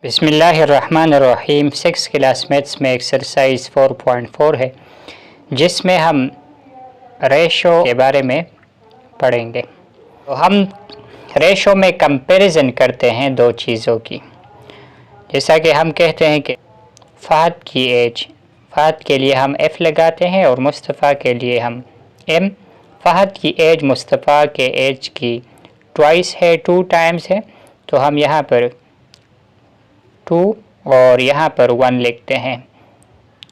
बिस्मिल्लाहिर्रहमानिर्रहीम। 6 class maths में exercise 4.4 है, जिसमें हम रेशो के बारे में पढ़ेंगे। तो हम रेशो में कंपैरिजन करते हैं दो चीज़ों की। जैसा कि हम कहते हैं कि फ़हद की एज, फ़हद के लिए हम F लगाते हैं और मुस्तफ़ा के लिए हम M। फ़हद की एज मुस्तफ़ा के एज की ट्वाइस है, 2 टाइम्स है, तो हम यहाँ पर 2 और यहाँ पर 1 लिखते हैं।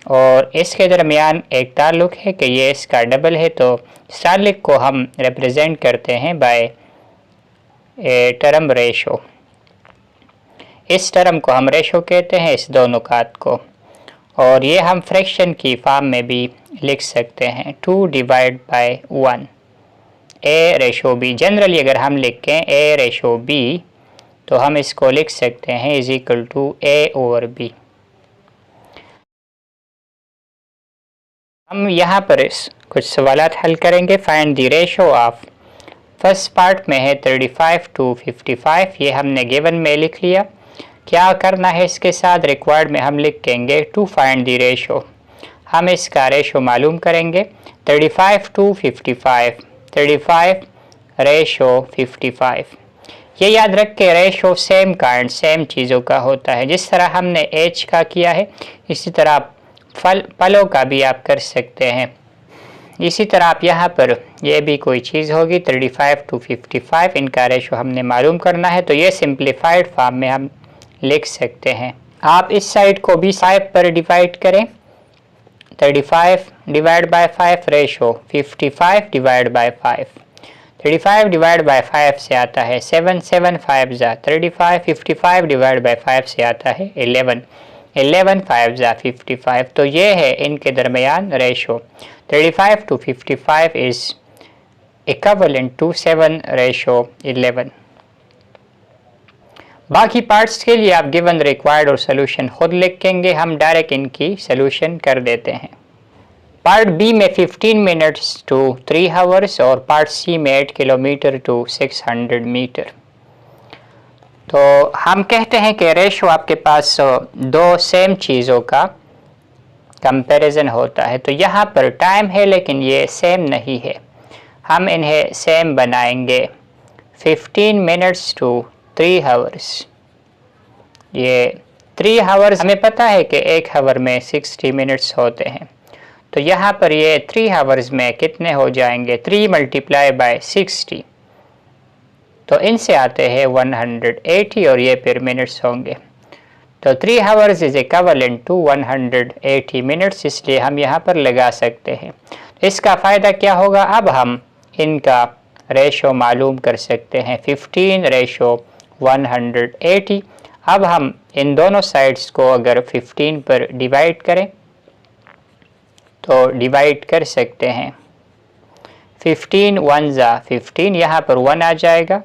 और इसके दरमियान एक ताल्लुक़ है कि ये इसका डबल है, तो इस ताल्लुक़ को हम रिप्रेजेंट करते हैं बाय टर्म रेशो। इस टर्म को हम रेशो कहते हैं, इस दो नुकात को। और ये हम फ्रैक्शन की फॉर्म में भी लिख सकते हैं, 2 divide by 1 A ratio B। Generally अगर हम लिखें A रेशो B तो हम इसको लिख सकते हैं is equal to A over B। हम यहाँ पर कुछ सवालात हल करेंगे। Find the ratio of, first part में है 35 to 55, ये हमने गिवन में लिख लिया। क्या करना है इसके साथ, रिक्वायर्ड में हम लिखेंगे टू फाइंड द रेशो। हम इसका रेशो मालूम करेंगे। 35 to 55, 35 रेशो 55। ये याद रख के रेशो सेम काइंड, सेम चीज़ों का होता है। जिस तरह हमने एज का किया है, इसी तरह आप पलों का भी आप कर सकते हैं। इसी तरह आप यहाँ पर ये भी कोई चीज़ होगी 35 to 55, इनका रेशो हमने मालूम करना है, तो ये सिंप्लीफाइड फॉर्म में हम लिख सकते हैं। आप इस साइड को भी 5 पर डिवाइड करें। 35 divide by 5 ratio 55 divide by 5। 35 divide by 5 से आता है 7, 7 5 जा 35, 55 डिवाइड बाय 5 से आता है 11, 11 5 जा 55। तो ये है इनके दरमियान ratio. 35 to 55 is equivalent to 7 ratio 11। बाकी पार्ट्स के लिए आप गिवन, रिक्वायर्ड और सोल्यूशन खुद लिखेंगे, हम डायरेक्ट इनकी सोल्यूशन कर देते हैं। पार्ट बी में 15 मिनट्स टू 3 आवर्स और पार्ट सी में 8 किलोमीटर टू 600 मीटर। तो हम कहते हैं कि रेशो आपके पास दो सेम चीज़ों का कंपैरिजन होता है। तो यहाँ पर टाइम है लेकिन ये सेम नहीं है, हम इन्हें सेम बनाएंगे। 15 मिनट्स टू 3 आवर्स, ये 3 आवर्स हमें पता है कि 1 आवर में 60 मिनट्स होते हैं, तो यहाँ पर ये 3 आवर्स में कितने हो जाएंगे, 3 मल्टीप्लाई बाय 60, तो इनसे आते हैं 180 और ये फिर मिनट्स होंगे। तो 3 hours is equivalent to 180 minutes, इसलिए हम यहाँ पर लगा सकते हैं। इसका फ़ायदा क्या होगा, अब हम इनका रेशो मालूम कर सकते हैं, 15 रेशो 180। अब हम इन दोनों साइड्स को अगर 15 पर डिवाइड करें तो डिवाइड कर सकते हैं। 15 1 जा 15, यहाँ पर 1 आ जाएगा,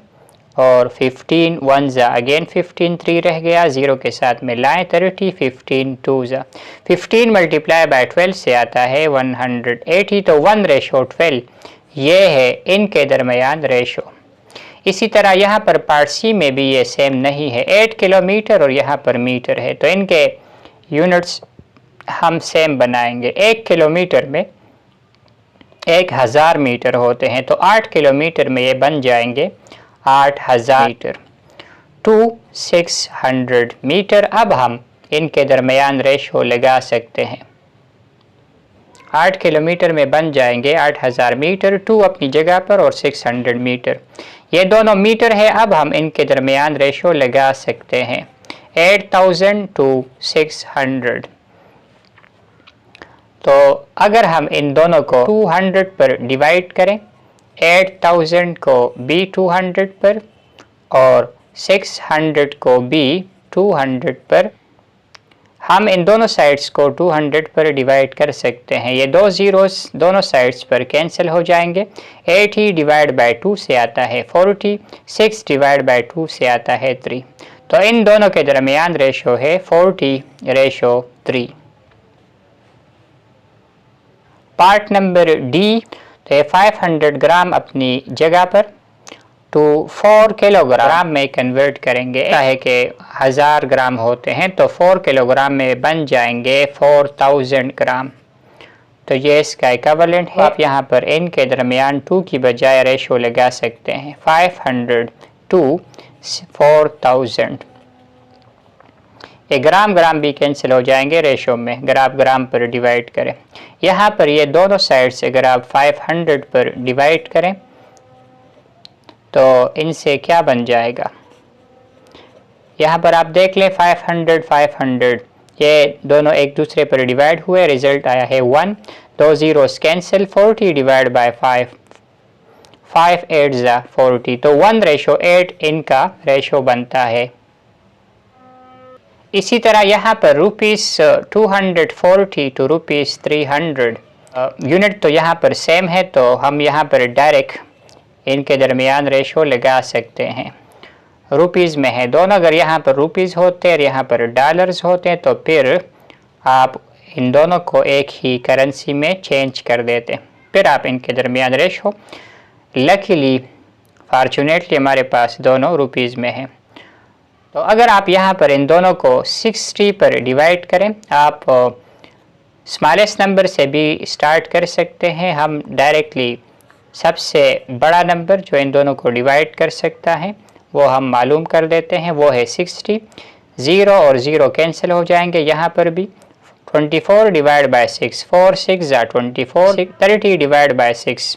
और 15 1 जा अगेन 15, 3 रह गया, 0 के साथ में लाएँ 30, 15 2 जा 15 मल्टीप्लाई बाय 12 से आता है 180, तो 1 रेशो 12 ये है इनके दरमियान रेशो। इसी तरह यहाँ पर पार्ट सी में भी ये सेम नहीं है, 8 किलोमीटर और यहाँ पर मीटर है, तो इनके यूनिट्स हम सेम बनाएंगे। 1 किलोमीटर में 1000 मीटर होते हैं, तो 8 किलोमीटर में ये बन जाएंगे 8000 मीटर टू 600 मीटर। अब हम इनके दरमियान रेशो लगा सकते हैं। 8 किलोमीटर में बन जाएंगे 8000 मीटर, 2 अपनी जगह पर और 600 मीटर, ये दोनों मीटर है। अब हम इनके दरमियान रेशो लगा सकते हैं 8000 to 600। तो अगर हम इन दोनों को 200 पर डिवाइड करें, 8000 को भी 200 पर और 600 को भी 200 पर, हम इन दोनों साइड्स को 200 पर डिवाइड कर सकते हैं। ये दो ज़ीरोस दोनों साइड्स पर कैंसिल हो जाएंगे। 80 डिवाइड बाय 2 से आता है 40, 6 डिवाइड बाय 2 से आता है 3, तो इन दोनों के दरमियान रेशो है 40 रेशो 3। पार्ट नंबर डी, तो 500 ग्राम अपनी जगह पर, टू 4 किलोग्राम में कन्वर्ट करेंगे। है कि 1000 ग्राम होते हैं तो 4 किलोग्राम में बन जाएंगे 4000 ग्राम। तो ये इसका इक्विवेलेंट है। आप यहाँ पर इनके दरमियान 2 की बजाय रेशो लगा सकते हैं 500 टू 4000। ये ग्राम ग्राम भी कैंसिल हो जाएंगे रेशो में अगर आप ग्राम पर डिवाइड करें। यहाँ पर ये दोनों साइड से अगर आप 500 पर डिवाइड करें तो इनसे क्या बन जाएगा, यहाँ पर आप देख लें 500 500 ये दोनों एक दूसरे पर डिवाइड हुए, रिजल्ट आया है 1। 2 जीरोस कैंसिल, 40 डिवाइड बाय 5, 5 8 जा 40, तो 1:8 इनका रेशो बनता है। इसी तरह यहाँ पर ₹240 टू ₹300 यूनिट तो यहाँ पर सेम है, तो हम यहाँ पर डायरेक्ट इनके दरमियान रेशो लगा सकते हैं। रुपीज़ में है दोनों, अगर यहाँ पर रुपीज़ होते और यहाँ पर डॉलर्स होते हैं तो फिर आप इन दोनों को एक ही करेंसी में चेंज कर देते, फिर आप इनके दरमियान रेशो। लकीली फॉर्चुनेटली हमारे पास दोनों रुपीज़ में है। तो अगर आप यहाँ पर इन दोनों को 60 पर डिवाइड करें, आप स्मॉलेस्ट नंबर से भी स्टार्ट कर सकते हैं। हम डायरेक्टली सबसे बड़ा नंबर जो इन दोनों को डिवाइड कर सकता है वो हम मालूम कर देते हैं, वो है 60। 0 और 0 कैंसिल हो जाएंगे, यहाँ पर भी 24 डिवाइड बाय 6, 4 6 जा 24, 30 डिवाइड बाय 6,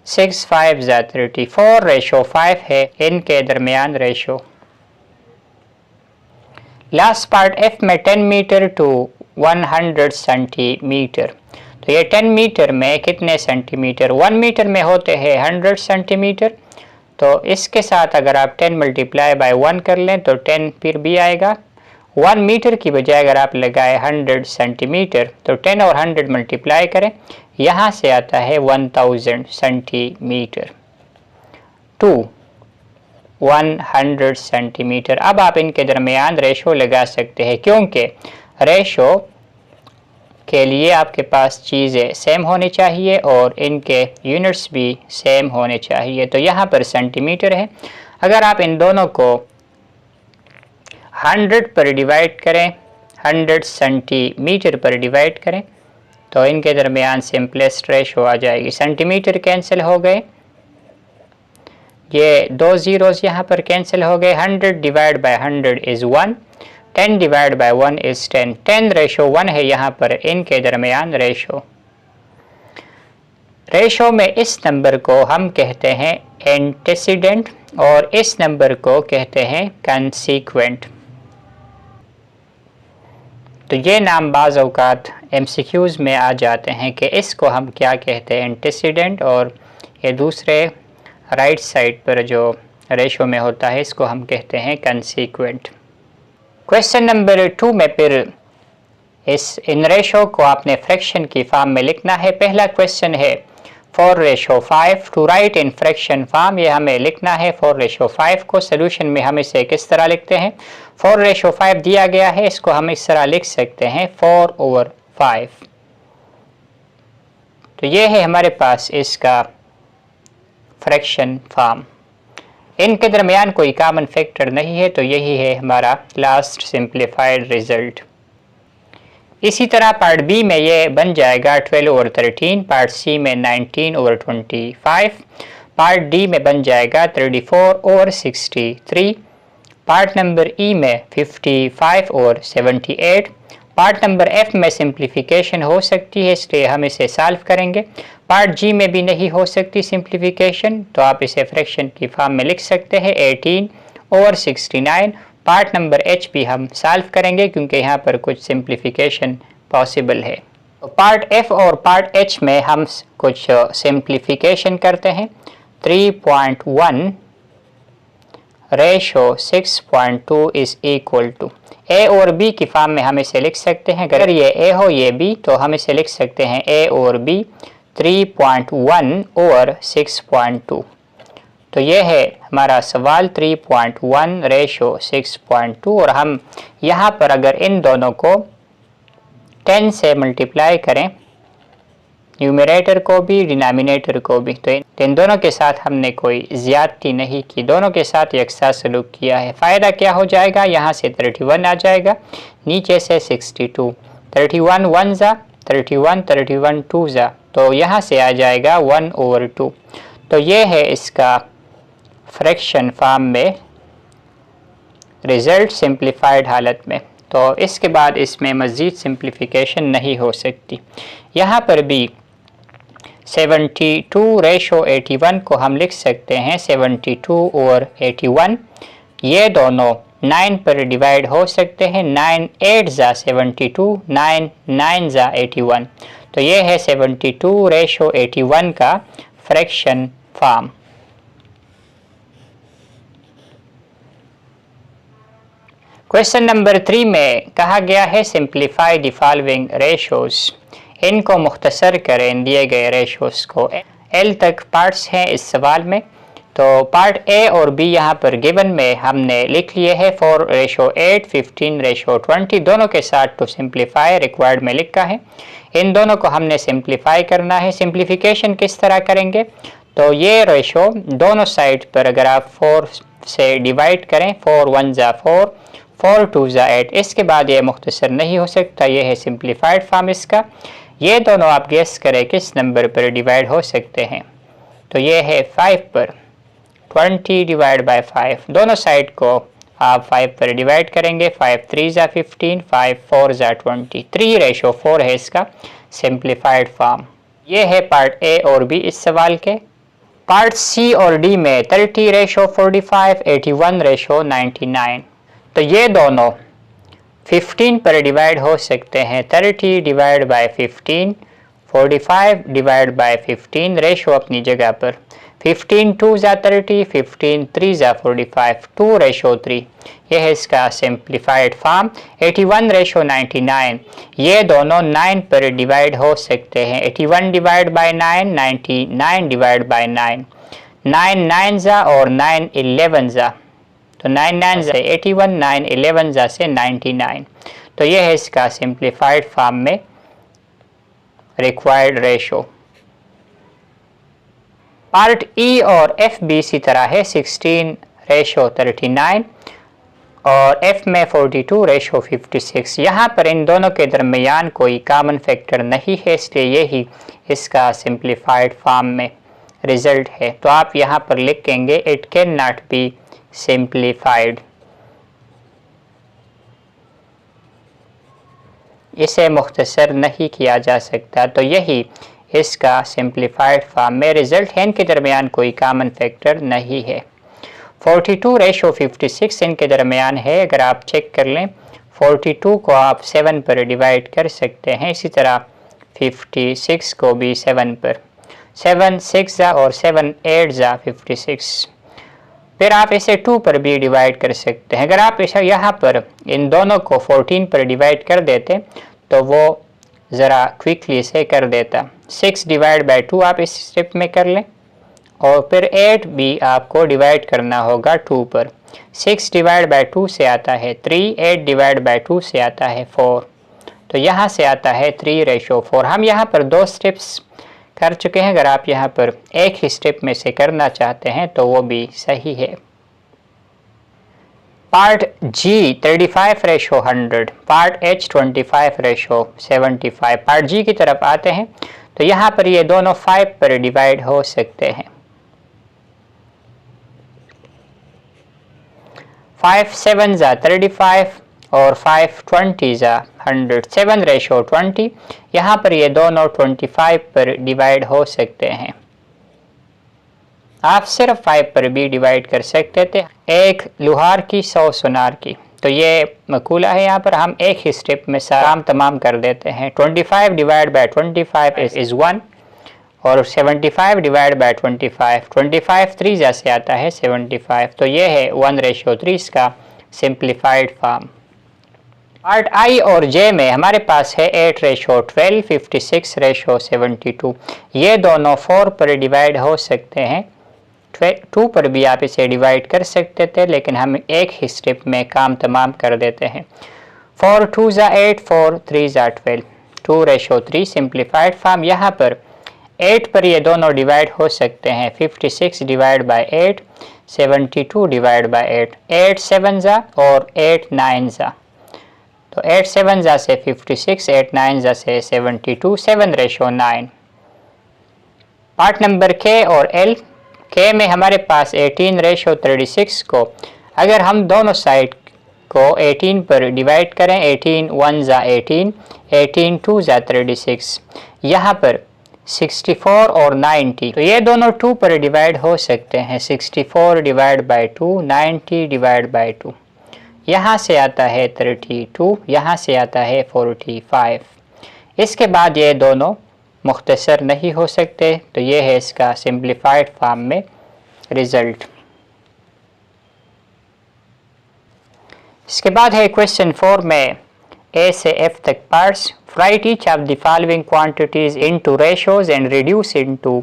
6 5 जा 34, रेशो 5 है इनके दरमियान रेशो। लास्ट पार्ट एफ में 10 मीटर टू 100 सेंटीमीटर, तो ये 10 मीटर में कितने सेंटीमीटर, 1 मीटर में होते हैं 100 सेंटीमीटर, तो इसके साथ अगर आप 10 मल्टीप्लाई बाय 1 कर लें तो 10 फिर भी आएगा। 1 मीटर की बजाय अगर आप लगाए 100 सेंटीमीटर तो 10 और 100 मल्टीप्लाई करें, यहाँ से आता है 1000 सेंटीमीटर टू 100 सेंटीमीटर। अब आप इनके दरमियान रेशो लगा सकते हैं, क्योंकि रेशो के लिए आपके पास चीज़ें सेम होनी चाहिए और इनके यूनिट्स भी सेम होने चाहिए। तो यहाँ पर सेंटीमीटर है, अगर आप इन दोनों को 100 पर डिवाइड करें, 100 सेंटीमीटर पर डिवाइड करें तो इनके दरमियान सिंपलेस्ट रेशो आ जाएगी। सेंटीमीटर कैंसिल हो गए, ये 2 जीरोस यहाँ पर कैंसिल हो गए। 100 divide by 100 is 1, 10 divide by 1 is 10, 10:1 है यहाँ पर इनके दरमियान रेशो। रेशो में इस नंबर को हम कहते हैं एंटीसीडेंट और इस नंबर को कहते हैं कंसीक्वेंट। तो ये नाम बाज़ औक़ात MCQs में आ जाते हैं कि इसको हम क्या कहते हैं, एंटीसीडेंट, और ये दूसरे राइट साइड पर जो रेशो में होता है इसको हम कहते हैं कंसीक्वेंट। क्वेश्चन नंबर 2 में फिर इन रेशो को आपने फ्रैक्शन की फॉर्म में लिखना है। पहला क्वेश्चन है 4:5 to write in fraction form, ये हमें लिखना है 4:5 को। सोल्यूशन में हम इसे किस तरह लिखते हैं, 4:5 दिया गया है, इसको हम इस तरह लिख सकते हैं 4/5। तो ये है हमारे पास इसका फ्रैक्शन फॉर्म। इनके दरमियान कोई कॉमन फैक्टर नहीं है, तो यही है हमारा लास्ट सिंप्लीफाइड रिजल्ट। इसी तरह पार्ट बी में ये बन जाएगा 12/13, पार्ट सी में 19/25, पार्ट डी में बन जाएगा 34/63, पार्ट नंबर ई में 55/78, पार्ट नंबर एफ में सिंप्लीफिकेशन हो सकती है इसलिए हम इसे सॉल्व करेंगे। पार्ट जी में भी नहीं हो सकती सिंप्लीफिकेशन, तो आप इसे फ्रैक्शन की फॉर्म में लिख सकते हैं 18/69। पार्ट नंबर एच भी हम सॉल्व करेंगे क्योंकि यहाँ पर कुछ सिंप्लीफिकेशन पॉसिबल है। तो पार्ट एफ और पार्ट एच में हम कुछ सिंप्लीफिकेशन करते हैं। 3.1 रेशो 6.2 इज इक्वल टू, ए और बी की फॉर्म में हम इसे लिख सकते हैं। अगर ये ए हो ये बी तो हम इसे लिख सकते हैं ए और बी 3.1/6.2। तो ये है हमारा सवाल 3.1 रेशो 6.2, और हम यहाँ पर अगर इन दोनों को 10 से मल्टीप्लाई करें, न्यूमरेटर को भी डिनोमिनेटर को भी, तो तो इन दोनों के साथ हमने कोई ज़्यादती नहीं की, दोनों के साथ यकसा सलूक किया है। फ़ायदा क्या हो जाएगा, यहाँ से 31 आ जाएगा, नीचे से 62, 31 1 ज़ा 31, 31 2 ज़ा, तो यहाँ से आ जाएगा 1/2। तो ये है इसका फ्रैक्शन फॉर्म में रिज़ल्ट सिंप्लीफाइड हालत में। तो इसके बाद इसमें मज़ीद सिंप्लीफिकेशन नहीं हो सकती। यहाँ पर भी 72/81 को हम लिख सकते हैं 72/81। ये दोनों 9 पर डिवाइड हो सकते हैं, 9 8 ज़ा 72, 9 9 ज़ा 81। तो ये है 72/81 का फ्रैक्शन फॉर्म। क्वेश्चन नंबर 3 में कहा गया है सिंप्लीफाई द फॉलोइंग रेशोज़, इनको मुख्तसर करें दिए गए रेशोज़ को। एल तक पार्ट्स हैं इस सवाल में, तो पार्ट ए और बी यहाँ पर गिवन में हमने लिख लिए है 4/8, 15/20, दोनों के साथ टू सिंप्लीफाई रिक्वायर्ड में लिखा है। इन दोनों को हमने सिंप्लीफाई करना है। सिंप्लीफिकेशन किस तरह करेंगे, तो ये रेशो दोनों साइड पर अगर आप 4 से डिवाइड करें, 4 1 ज़ा 4, 4 2 ज़ा 8, इसके बाद ये मुख्तसर नहीं हो सकता। ये है सिंप्लीफाइड फॉर्म इसका। ये दोनों आप गेस करें किस नंबर पर डिवाइड हो सकते हैं, तो ये है 5 पर। 20 डिवाइड बाय 5, दोनों साइड को आप 5 पर डिवाइड करेंगे, 5 3 ज़ा 15, 5 4 ज़ा 20, 3/4 है इसका सिंप्लीफाइड फॉर्म। ये है पार्ट ए और बी इस सवाल के। पार्ट सी और डी में 30/45, 81/99, तो ये दोनों 15 पर डिवाइड हो सकते हैं। 30 divide by 15, 45 divide by 15, ratio अपनी जगह पर। 15 2 ज़ा 30, 15 3 ज़ा 45, 2/3, यह है इसका सिंप्लीफाइड फॉर्म। 81/99, ये दोनों 9 पर डिवाइड हो सकते हैं। 81 डिवाइड बाय 9, 99 डिवाइड बाय 9, 9 9 ज़ा और 9 11 ज़ा, तो 9 9 से 81, 9 11 ज़ा से 99, तो यह है इसका सिंप्लीफाइड फॉर्म में रिक्वायर्ड रेशो। पार्ट ई और एफ भी इसी तरह है, 16/39 और एफ में 42/56। यहाँ पर इन दोनों के दरमियान कोई कॉमन फैक्टर नहीं है, इसलिए यही इसका सिंप्लीफाइड फॉर्म में रिजल्ट है। तो आप यहाँ पर लिखेंगे it can not be simplified, इसे मुख्तसर नहीं किया जा सकता। तो यही इसका सिंप्लीफाइड फॉर्म में रिजल्ट है, इनके दरमियान कोई कॉमन फैक्टर नहीं है। 42/56 इनके दरमियान है। अगर आप चेक कर लें, 42 को आप 7 पर डिवाइड कर सकते हैं, इसी तरह 56 को भी 7 पर, 7 6 ज़ा और 7 8 ज़ा 56। फिर आप इसे 2 पर भी डिवाइड कर सकते हैं। अगर आप इसे यहाँ पर इन दोनों को 14 पर डिवाइड कर देते तो वो ज़रा क्विकली से कर देता। 6 डिवाइड बाय 2 आप इस स्टेप में कर लें, और फिर 8 भी आपको डिवाइड करना होगा 2 पर। 6 डिवाइड बाय 2 से आता है 3, 8 डिवाइड बाय 2 से आता है 4, तो यहाँ से आता है 3/4। हम यहाँ पर 2 स्टेप्स कर चुके हैं। अगर आप यहाँ पर एक ही स्टेप में से करना चाहते हैं तो वो भी सही है। पार्ट जी 35/100, पार्ट एच 25/75। पार्ट जी की तरफ आते हैं, तो यहाँ पर ये दोनों 5 पर डिवाइड हो सकते हैं। 5 7 ज़ा 35 और 5 20 ज़ा 100, 7/20। यहाँ पर ये दोनों 25 पर डिवाइड हो सकते हैं। आप सिर्फ 5 पर भी डिवाइड कर सकते थे, एक लुहार की 100 सुनार की। तो ये मकूला है, यहाँ पर हम एक ही स्टेप में काम तमाम कर देते हैं। 25 डिवाइड बाय 25 इज़ 1, और 75 डिवाइड बाय 25, 25 3 जैसे आता है 75, तो ये है 1/3 इसका सिंप्लीफाइड फॉर्म। पार्ट आई और जे में हमारे पास है 8/12, 56/72। ये दोनों 4 पर डिवाइड हो सकते हैं। 2 पर भी आप इसे डिवाइड कर सकते थे, लेकिन हम एक ही स्टेप में काम तमाम कर देते हैं। 4 2 ज़ा 8, 4 3 ज़ा 12, 2/3 सिंप्लीफाइड फॉर्म। यहाँ पर 8 पर ये दोनों डिवाइड हो सकते हैं। 56 डिवाइड बाय 8, 72 डिवाइड बाय 8, 8 7 जा और 8 9 जा, तो 8 7 जा से 56, 8 9 जा से 72, 7:9। पार्ट नंबर के और एल। के में हमारे पास 18:36 को अगर हम दोनों साइड को 18 पर डिवाइड करें, 18 1 जा 18, 18 2 जा 36, यहाँ पर 64 और 90, तो ये दोनों 2 पर डिवाइड हो सकते हैं। 64 डिवाइड बाय 2, 90 डिवाइड बाय 2, यहाँ से आता है 32, यहाँ से आता है 45। इसके बाद ये दोनों मुख्तसर नहीं हो सकते, तो ये है इसका सिंप्लीफाइड फॉर्म में रिजल्ट। इसके बाद है क्वेश्चन 4 में ए से एफ तक parts. Write each of the following quantities into ratios and reduce into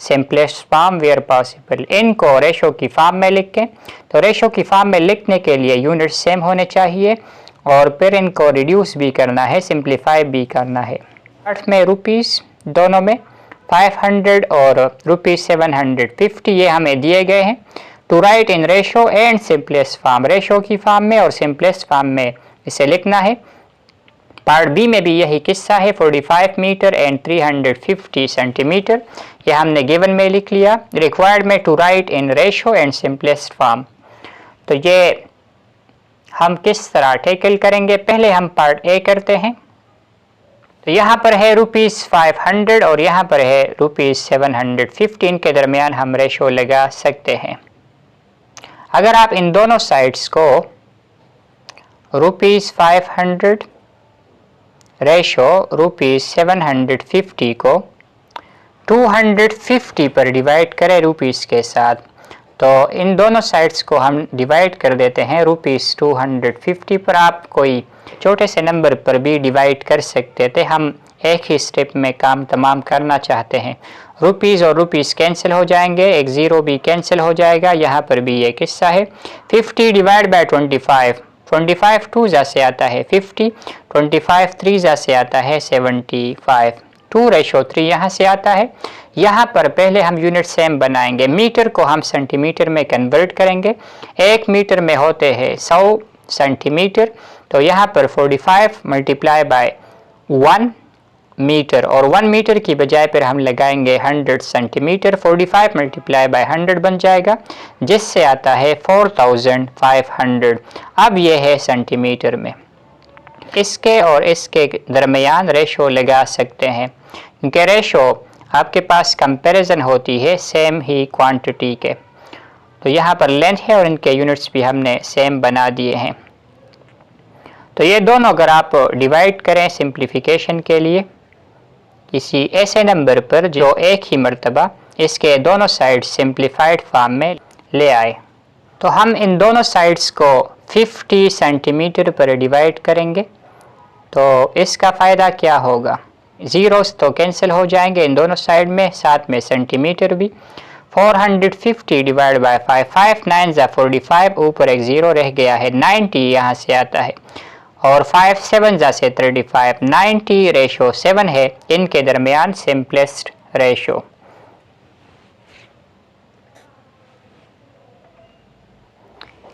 simplest form where possible. इनको रेशो की फॉर्म में लिखें। तो रेशो की फॉर्म में लिखने के लिए यूनिट सेम होने चाहिए और फिर इनको रिड्यूस भी करना है, सिंप्लीफाई भी करना है। पार्ट्स में रुपीस दोनों में 500 और ₹750 ये हमें दिए गए हैं। To write in ratio and simplest form, ratio की फॉर्म में और सिंपलेस्ट फॉर्म में इसे लिखना है। पार्ट बी में भी यही किस्सा है। 45 मीटर एंड 350 सेंटीमीटर ये हमने गिवन में लिख लिया। रिक्वायर्ड में to write in ratio and simplest form, तो ये हम किस तरह टेकल करेंगे। पहले हम पार्ट ए करते हैं। तो यहाँ पर है ₹500 और यहाँ पर है ₹750 के दरमियान हम रेशो लगा सकते हैं। अगर आप इन दोनों साइड्स को ₹500 रेशो ₹750 को 250 पर डिवाइड करें रुपीस के साथ, तो इन दोनों साइड्स को हम डिवाइड कर देते हैं ₹250 पर। आप कोई छोटे से नंबर पर भी डिवाइड कर सकते थे, हम एक ही स्टेप में काम तमाम करना चाहते हैं। रुपीस और रुपीस कैंसिल हो जाएंगे, एक ज़ीरो भी कैंसिल हो जाएगा। यहाँ पर भी ये किस्सा है। 50 डिवाइड बाय 25, 25 2 जा से आता है 50, 25 3 जा से आता है 75, 2:3 यहाँ से आता है। यहाँ पर पहले हम यूनिट सेम बनाएंगे। मीटर को हम सेंटीमीटर में कन्वर्ट करेंगे। 1 मीटर में होते हैं 100 सेंटीमीटर, तो यहाँ पर 45 मल्टीप्लाई बाय 1 मीटर और 1 मीटर की बजाय पर हम लगाएंगे 100 सेंटीमीटर। 45 मल्टीप्लाई बाय 100 बन जाएगा, जिससे आता है 4500। अब ये है सेंटीमीटर में। इसके और इसके दरमियान रेशो लगा सकते हैं, क्योंकि रेशो आपके पास कंपैरिजन होती है सेम ही क्वांटिटी के। तो यहाँ पर लेंथ है और इनके यूनिट्स भी हमने सेम बना दिए हैं। तो ये दोनों अगर आप डिवाइड करें सिंप्लीफिकेशन के लिए किसी ऐसे नंबर पर जो एक ही मर्तबा इसके दोनों साइड्स सिंप्लीफाइड फॉर्म में ले आए, तो हम इन दोनों साइड्स को 50 सेंटीमीटर पर डिवाइड करेंगे। तो इसका फ़ायदा क्या होगा, ज़ीरोस तो कैंसिल हो जाएंगे इन दोनों साइड में, साथ में सेंटीमीटर भी। 450 डिवाइड बाय 5, 5 9 जा 45, ऊपर एक ज़ीरो रह गया है, 90 यहाँ से आता है और 5 7 जा से 35, 90 रेशो 7 है इनके दरमियान सिंपलेस्ट रेशो।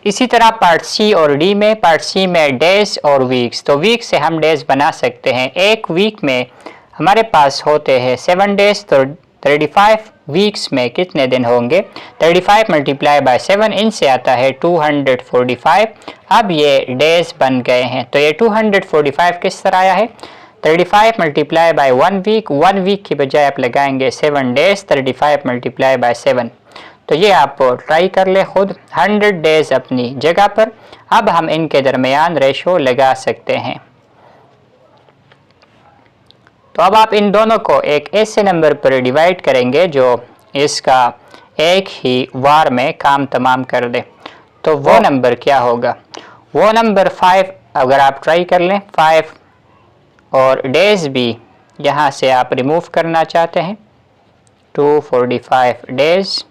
इसी तरह पार्ट सी और डी में, पार्ट सी में डेज और वीक्स, तो वीक से हम डेज बना सकते हैं। एक वीक में हमारे पास होते हैं 7 डेज, तो 35 वीक्स में कितने दिन होंगे, 35 मल्टीप्लाई बाय 7, इनसे आता है 245। अब ये डेज बन गए हैं, तो ये 245 किस तरह आया है, 35 मल्टीप्लाई बाय 1 वीक, 1 वीक की बजाय आप लगाएंगे 7 डेज, 35 मल्टीप्लाई बाय 7। तो ये आप ट्राई कर ले खुद, 100 डेज अपनी जगह पर। अब हम इनके दरमियान रेशो लगा सकते हैं। तो अब आप इन दोनों को एक ऐसे नंबर पर डिवाइड करेंगे जो इसका एक ही वार में काम तमाम कर दे। तो वो नंबर क्या होगा, वो नंबर 5 अगर आप ट्राई कर लें, 5 और डेज भी यहाँ से आप रिमूव करना चाहते हैं, 245 डेज।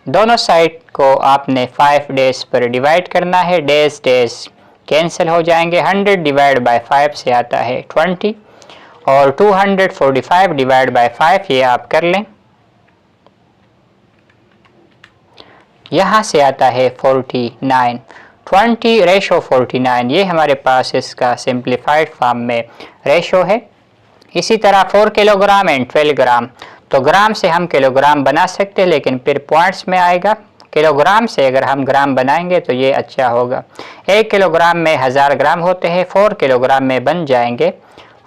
दोनों साइड को आपने 5 डेज पर डिवाइड करना है, डेज डेज कैंसिल हो जाएंगे। 100 डिवाइड बाय 5 से आता है 20, और 245 डिवाइड बाय 5 ये आप कर लें। यहाँ से आता है 49, 20:49, ये हमारे पास इसका सिंप्लीफाइड फॉर्म में रेशो है। इसी तरह 4 किलोग्राम एंड 12 ग्राम, तो ग्राम से हम किलोग्राम बना सकते हैं लेकिन फिर पॉइंट्स में आएगा। किलोग्राम से अगर हम ग्राम बनाएंगे तो ये अच्छा होगा। 1 किलोग्राम में 1000 ग्राम होते हैं, 4 किलोग्राम में बन जाएंगे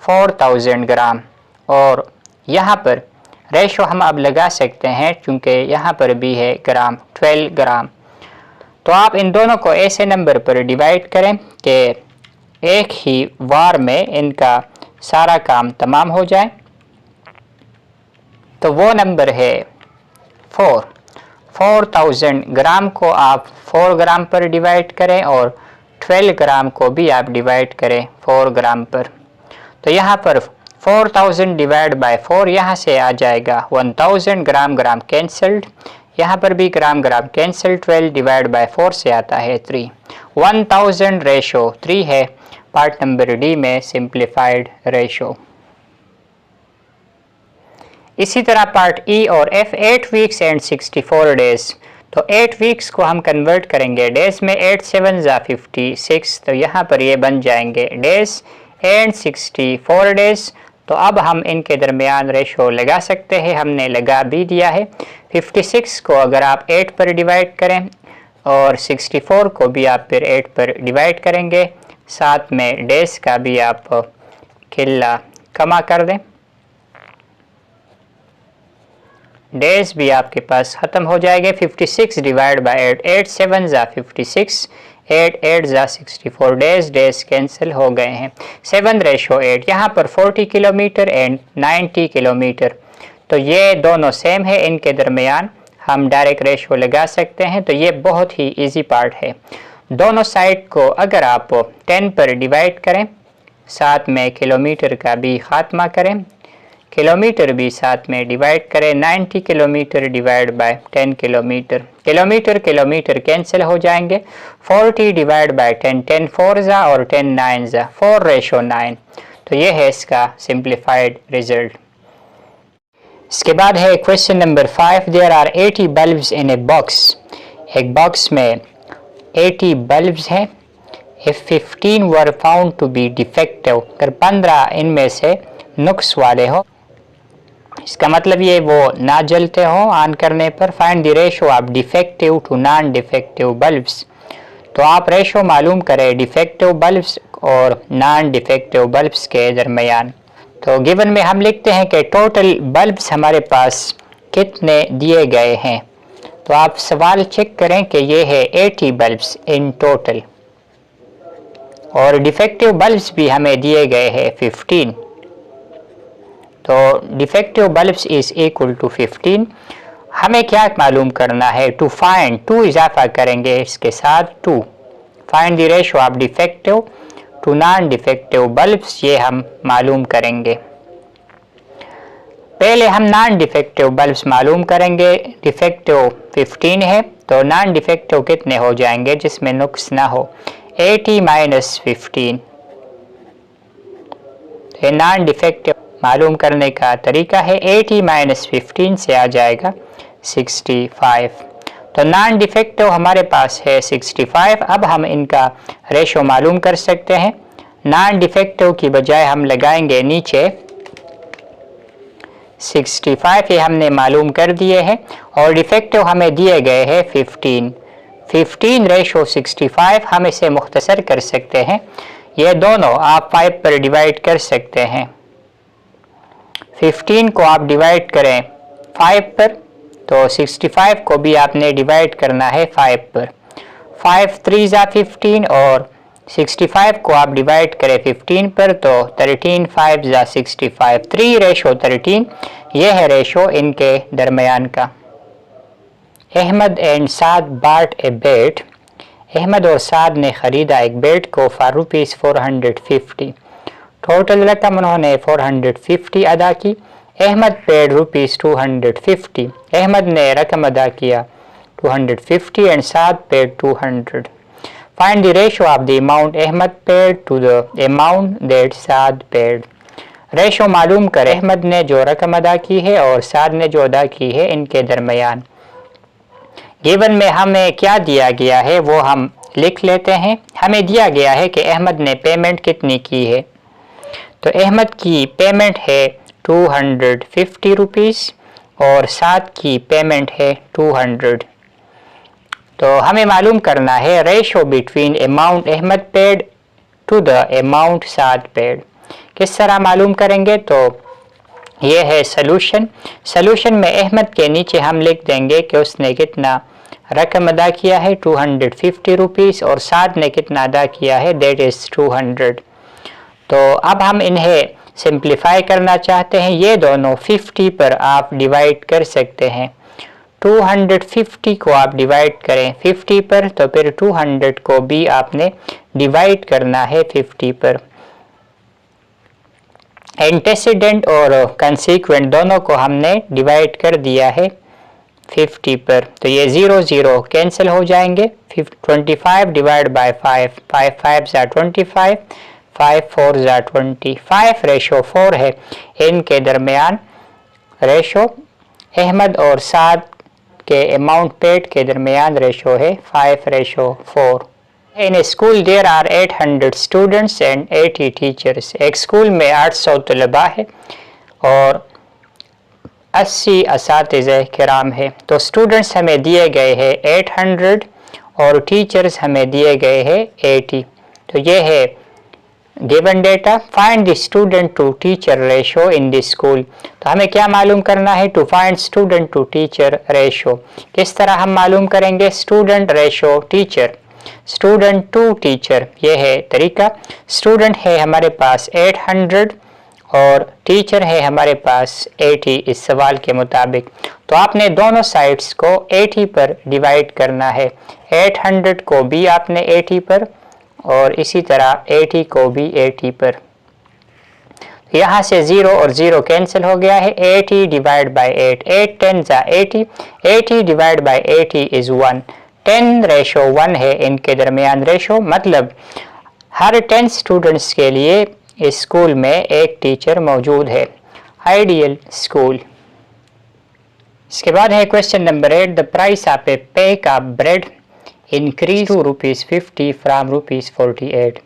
4000 ग्राम। और यहाँ पर रेशो हम अब लगा सकते हैं क्योंकि यहाँ पर भी है ग्राम, 12 ग्राम। तो आप इन दोनों को ऐसे नंबर पर डिवाइड करें कि एक ही वार में इनका सारा काम तमाम हो जाए। तो वो नंबर है 4000 ग्राम को आप 4 ग्राम पर डिवाइड करें और 12 ग्राम को भी आप डिवाइड करें 4 ग्राम पर। तो यहाँ पर 4000 डिवाइड बाय 4, यहाँ से आ जाएगा 1000, ग्राम ग्राम कैंसल्ड, यहाँ पर भी ग्राम ग्राम कैंसल। 12 डिवाइड बाय 4 से आता है 3, 1000 रेशो 3 है पार्ट नंबर डी में सिंप्लीफाइड रेशो। इसी तरह पार्ट ई और एफ 8 वीक्स एंड 64 डेज। तो 8 वीक्स को हम कन्वर्ट करेंगे डेज में, 8 7 ज़ा 56, तो यहाँ पर ये बन जाएंगे डेज एंड 64 डेज। तो अब हम इनके दरमियान रेशो लगा सकते हैं, हमने लगा भी दिया है। 56 को अगर आप 8 पर डिवाइड करें और 64 को भी आप फिर 8 पर डिवाइड करेंगे, साथ में डेज का भी आप किल्ला कमा कर दें, डेज भी आपके पास ख़त्म हो जाएंगे। 56 डिवाइड बाय 8, 8 7 ज़ा 56, 8 8 ज़ा 64 डेज, डेज कैंसिल हो गए हैं। 7:8, यहाँ पर 40 किलोमीटर एंड 90 किलोमीटर, तो ये दोनों सेम है, इनके दरमियान हम डायरेक्ट रेशो लगा सकते हैं। तो ये बहुत ही इजी पार्ट है। दोनों साइड को अगर आप 10 पर डिवाइड करें, साथ में किलोमीटर का भी खात्मा करें, किलोमीटर भी साथ में डिवाइड करें, 90 kilometre divide by 10 kilometre, kilometre kilometre cancel हो जाएंगे। 40 डिवाइड बाय 10, 10 4 ज़ा और 10 9 ज़ा, 4:9। तो ये है इसका सिंप्लीफाइड रिजल्ट। इसके बाद है question number 5, there are 80 bulbs in a box. एक बॉक्स में 80 बल्ब्स हैं। If 15 were found to be defective, अगर 15 इनमें से नुक्स वाले हो, इसका मतलब ये वो ना जलते हो ऑन करने पर। Find the ratio of defective to non defective bulbs. तो आप रेशो मालूम करें डिफेक्टिव बल्ब्स और नॉन डिफेक्टिव बल्ब्स के दरमियान। तो गिवन में हम लिखते हैं कि टोटल बल्ब्स हमारे पास कितने दिए गए हैं। तो आप सवाल चेक करें कि ये है 80 बल्ब्स इन टोटल, और डिफेक्टिव बल्ब्स भी हमें दिए गए हैं 15। तो defective bulbs is equal to 15। हमें क्या मालूम करना है, टू फाइंड, 2 इजाफा करेंगे इसके साथ 2, find the ratio of defective to non defective bulbs, ये हम मालूम करेंगे। पहले हम नॉन डिफेक्टिव बल्ब्स मालूम करेंगे। डिफेक्टिव 15 है, तो नॉन डिफेक्टिव कितने हो जाएंगे जिसमें नुक्स ना हो, 80 माइनस 15। ये नॉन डिफेक्टिव मालूम करने का तरीका है, 80 माइनस 15 से आ जाएगा 65। तो नॉन डिफेक्टिव हमारे पास है 65। अब हम इनका रेशो मालूम कर सकते हैं। नॉन डिफेक्टिव की बजाय हम लगाएंगे नीचे 65, ये हमने मालूम कर दिए हैं, और डिफेक्टिव हमें दिए गए हैं 15। 15 रेशो 65, हम इसे मुख्तसर कर सकते हैं, ये दोनों आप 5 पर डिवाइड कर सकते हैं। 15 को आप डिवाइड करें 5 पर, तो 65 को भी आपने डिवाइड करना है 5 पर। 5 3 ज़ा 15, और 65 को आप डिवाइड करें 15 पर, तो 13 5 ज़ा 65, 3:13, ये है रेशो इनके दरमियान का। अहमद एंड साद बार्ट ए बेट। अहमद और साद ने ख़रीदा एक बेट को फॉर रुपीज़ 450। टोटल रकम उन्होंने 450 अदा की। Ahmad paid rupees 250। अहमद ने रकम अदा किया 250 and Saad paid 200। Find the ratio of the amount Ahmad paid to the amount that Saad paid. Ratio मालूम करें। अहमद ने जो रकम अदा की है और साद ने जो अदा की है इनके दरमियान। गिवन में हमें क्या दिया गया है वो हम लिख लेते हैं। हमें दिया गया है कि अहमद ने पेमेंट कितनी की है। तो अहमद की पेमेंट है 250 रुपीज़ और साद की पेमेंट है 200। तो हमें मालूम करना है ratio between amount Ahmad paid to the amount Saad paid. किस तरह मालूम करेंगे? तो ये है सलूशन। सलूशन में अहमद के नीचे हम लिख देंगे कि उसने कितना रकम अदा किया है 250 रुपीज़ और साद ने कितना अदा किया है दैट इज़ 200। तो अब हम इन्हें सिंप्लीफाई करना चाहते हैं। ये दोनों 50 पर आप डिवाइड कर सकते हैं। 250 को आप डिवाइड करें 50 पर तो फिर 200 को भी आपने डिवाइड करना है 50 पर। एंटेसिडेंट और कंसीक्वेंट दोनों को हमने डिवाइड कर दिया है 50 पर। तो ये 0 0 कैंसिल हो जाएंगे। 25 डिवाइड बाय 5, 5 5 ज़ा 25, 5 4 ज़ा 20, 5 रेशो 4 है। इनके दरमियान रेशो अहमद और साद के अमाउंट पेड के दरमियान रेशो है 5:4। In a school there are 800 students and 80 teachers. एक स्कूल में 800 तलबा है और 80 असातिज़े किराम है। तो स्टूडेंट्स हमें दिए गए हैं 800 और टीचर्स हमें दिए गए हैं 80। तो ये है given data. Find the student to teacher ratio in the school. तो हमें क्या मालूम करना है? To find student to teacher ratio. किस तरह हम मालूम करेंगे? Student ratio teacher, student to teacher, ये है तरीका। स्टूडेंट है हमारे पास 800 और टीचर है हमारे पास 80 इस सवाल के मुताबिक। तो आपने दोनों साइड्स को 80 पर डिवाइड करना है। 800 को भी आपने 80 पर और इसी तरह 80 को भी 80 पर। यहाँ से 0 और 0 कैंसिल हो गया है। 80 डिवाइड बाय 8, 8 10 ज़ा 80, 80 डिवाइड बाय 80 इज़ 1। 10:1 है इनके दरमियान रेशो। मतलब हर 10 स्टूडेंट्स के लिए इस स्कूल में एक टीचर मौजूद है। Ideal school. इसके बाद है question number 8। The price of a pack of bread increase to ₹50 from ₹48।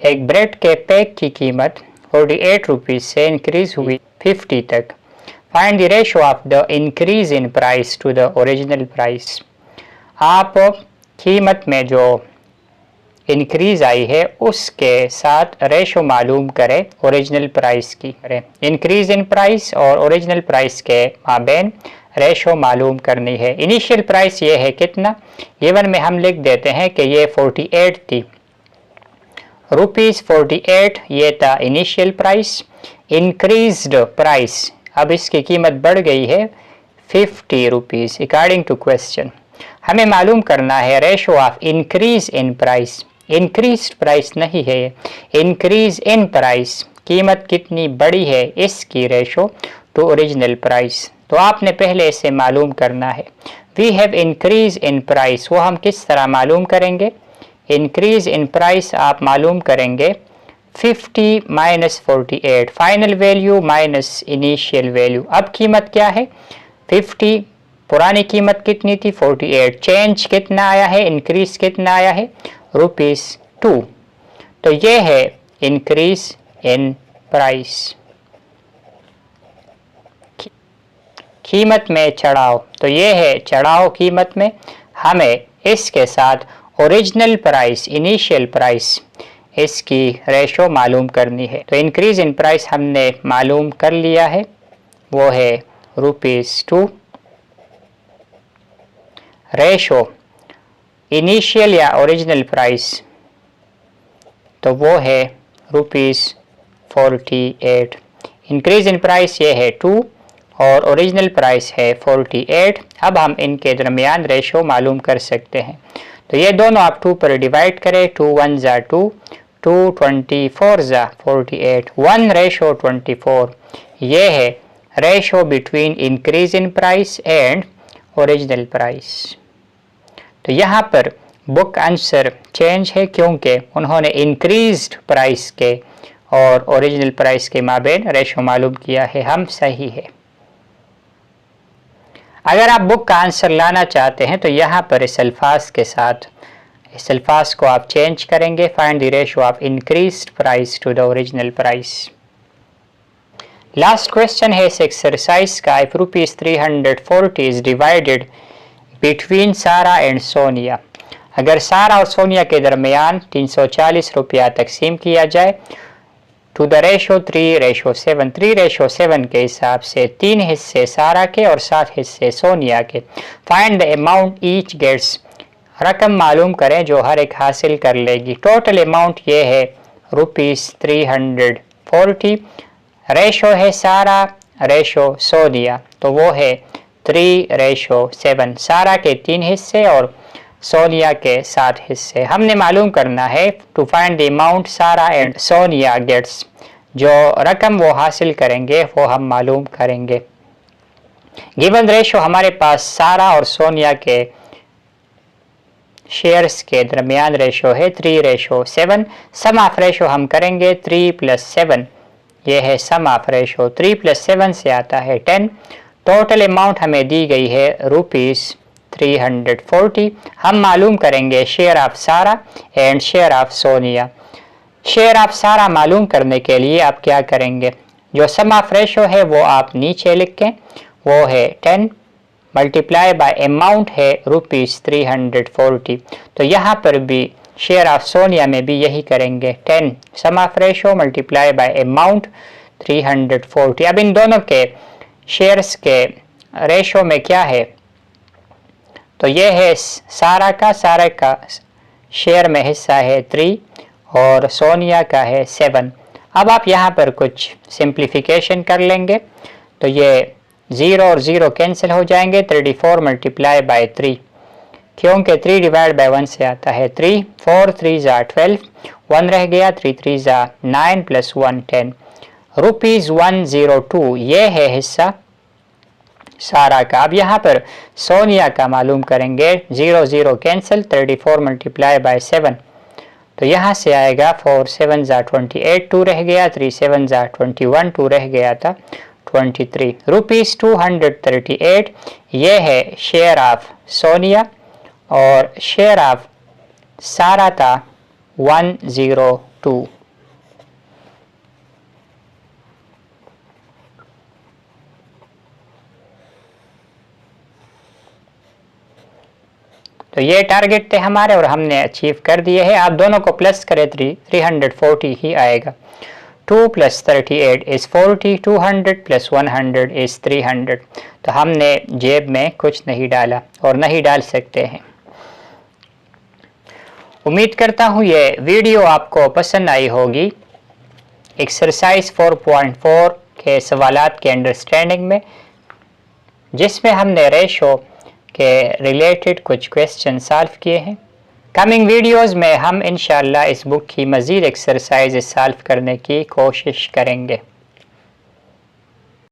एक ब्रेड के पैक की कीमत 48 रुपीज़ से इंक्रीज हुई 50 तक। Find the ratio of the increase in price to the original price. आप कीमत में जो इंक्रीज आई है उसके साथ रेशो मालूम करें ओरिजिनल प्राइस की। इंक्रीज इन प्राइस और ओरिजिनल प्राइस के माबैन रेशो मालूम करनी है। इनिशियल प्राइस ये है कितना? गिवन में हम लिख देते हैं कि ये 48 थी, ₹48 ये था इनिशियल प्राइस। इंक्रीज्ड प्राइस, अब इसकी कीमत बढ़ गई है 50 रुपीज़ अकॉर्डिंग टू क्वेश्चन। हमें मालूम करना है ratio of increase in price. Increase price नहीं है, इंक्रीज इन प्राइस, कीमत कितनी बड़ी है इसकी रेशो टू ओरिजिनल प्राइस। तो आपने पहले इसे मालूम करना है। We have increase in price, वो हम किस तरह मालूम करेंगे? इंक्रीज इन प्राइस आप मालूम करेंगे 50 minus 48, final value minus initial value. अब कीमत क्या है? 50, पुरानी कीमत कितनी थी? 48। चेंज कितना आया है? इंक्रीज कितना आया है? ₹2। तो ये है इंक्रीज इन प्राइस। कीमत में चढ़ाव, तो ये है चढ़ाव कीमत में। हमें इसके साथ ओरिजिनल प्राइस, इनिशियल प्राइस, इसकी रेशो मालूम करनी है। तो इंक्रीज इन प्राइस हमने मालूम कर लिया है, वो है ₹2। रेशो इनिशियल या ओरिजिनल प्राइस, तो वो है ₹48। इंक्रीज इन प्राइस ये है 2 और ओरिजिनल प्राइस है 48। अब हम इनके दरमियान रेशो मालूम कर सकते हैं। तो ये दोनों आप 2 पर डिवाइड करें। 2 1 ज़ा 2, 2 24 ज़ा 48, 1:24। ये है ratio between increase in price and original price. तो यहाँ पर बुक आंसर चेंज है क्योंकि उन्होंने इंक्रीज्ड प्राइस के और ओरिजिनल प्राइस के माबेन रेशो मालूम किया है हम, सही है। अगर आप बुक का आंसर लाना चाहते हैं तो यहाँ पर इस अल्फाज के साथ इस अल्फाज को आप चेंज करेंगे, find the ratio of increased price to the original price. Last question है इस एक्सरसाइज का, if ₹340 is divided between Sara and Sonia, अगर सारा और सोनिया के दरमियान 340 रुपया तकसीम किया जाए टू द रेशो 3:7, 3:7 के हिसाब से 3 हिस्से सारा के और 7 हिस्से सोनिया के, find the amount each gets, रकम मालूम करें जो हर एक हासिल कर लेगी। टोटल अमाउंट ये है ₹340, रेशो है सारा, रेशो सोनिया, तो वो है 3:7, सारा के 3 हिस्से और सोनिया के 7 हिस्से। हमने मालूम करना है टू फाइंड द अमाउंट सारा एंड सोनिया गेट्स, जो रकम वो हासिल करेंगे वो हम मालूम करेंगे। गिवन रेशो हमारे पास सारा और सोनिया के शेयर्स के दरमियान रेशो है 3:7। सम ऑफ रेशो हम करेंगे 3 + 7, ये है सम ऑफ रेशो, 3 + 7 से आता है 10। टोटल अमाउंट हमें दी गई है ₹340। हम मालूम करेंगे शेयर ऑफ सारा and share of Sonia. Share of सारा मालूम करने के लिए आप क्या करेंगे, जो सम ऑफ रेशो है वो आप नीचे लिखें, वो है 10 मल्टीप्लाई बाय अमाउंट है ₹340। तो यहाँ पर भी शेयर ऑफ सोनिया में भी यही करेंगे, 10 sum of ratio multiply by amount 340। अब इन दोनों के शेयर्स के रेशो में क्या है, तो ये है सारा का शेयर में हिस्सा है 3 और सोनिया का है 7। अब आप यहाँ पर कुछ सिंप्लीफिकेशन कर लेंगे, तो ये 0 और 0 कैंसिल हो जाएंगे, 34 मल्टीप्लाई बाय 3, क्योंकि 3 डिवाइड बाय 1 से आता है 3, 4 3 = 12, 1 रह गया, 3 3 = 9 + 1 10, ₹102 ये है हिस्सा सारा का। अब यहाँ पर सोनिया का मालूम करेंगे, 0 0 कैंसिल, 34 मल्टीप्लाई बाय 7, तो यहाँ से आएगा 4 7 = 28, 2 रह गया, 3 7 = 21, 2 रह गया था 23, ₹238 ये है शेयर ऑफ सोनिया और शेयर ऑफ सारा था 102। तो ये टारगेट थे हमारे और हमने अचीव कर दिए हैं। आप दोनों को प्लस करें 340 ही आएगा। 2 + 38 is 40, 200 + 100 is 300। तो हमने जेब में कुछ नहीं डाला और नहीं डाल सकते हैं। उम्मीद करता हूँ ये वीडियो आपको पसंद आई होगी। एक्सरसाइज 4.4 के सवालात के अंडरस्टैंडिंग में, जिसमें हमने रेशो के रिलेटेड कुछ क्वेश्चन सॉल्व किए हैं। कमिंग वीडियोस में हम इंशाअल्लाह इस बुक की मज़ीद एक्सरसाइज सॉल्व करने की कोशिश करेंगे।